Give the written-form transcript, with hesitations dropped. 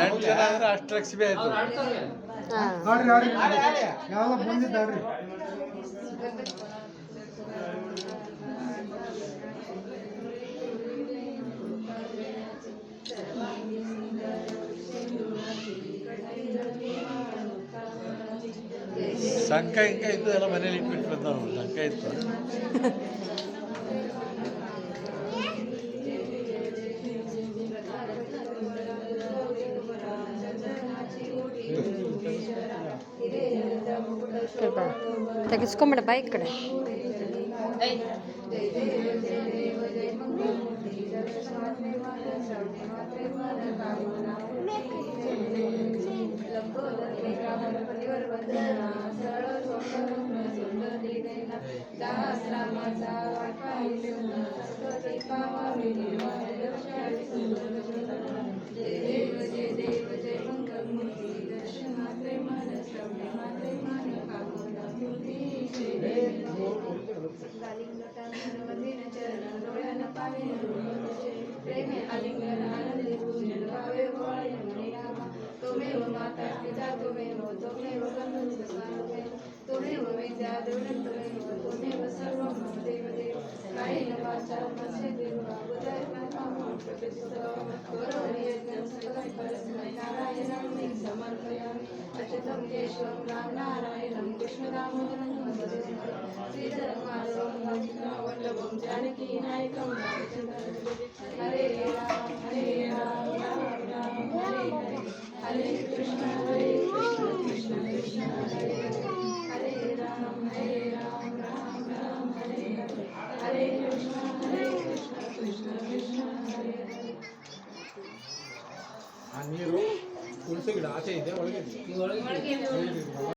ಎಂಟು ಜನ ಅಂದ್ರೆ ಅಷ್ಟು ಲಕ್ಷ ಆಯ್ತು. ಯಾವ ಬಂದಿದ್ದಾಡ್ರಿ ಸಂಕ ಇಂಕ ಇದ್ದು ಎಲ್ಲ ಮನೇಲಿ ಇಟ್ಬಿಟ್ಟು ಬಂದವರು. ಸಂಕ ಇತ್ತು ತೆಗೆಸ್ಕೊಂಬಿಡಪ್ಪ ಈ ಕಡೆ. प्रेमे आलिंगन आनंदी पूजन भावे भोळे मुनिरामा त्वमेव माता पिता त्वमेव बंधु सखा त्वमेव विद्या द्रविणं त्वमेव सर्वं मम देवदेव कायेन वाचा मनसेन्द्रियेण वा बुद्ध्यात्मना प्रकृतिस्थं गौरवयज्ञं सकलं परस्मै नारायणं समर्पयामि अच्युतं केशवं रामनारायणं कृष्णदामोदरं वन्दे श्रीधरं माधवं वल्लभं जानकी नायकं हरे राम राम राम हरे हरे हरे कृष्ण कृष्ण कृष्ण हरे हरे राम राम राम हरे हरे हरे कृष्ण कृष्ण कृष्ण हरे हरे. ಆ ನೀರು ತುಳಸಿ ಗಿಡ ಆಚೆ ಇದೆ ಒಳಗೆ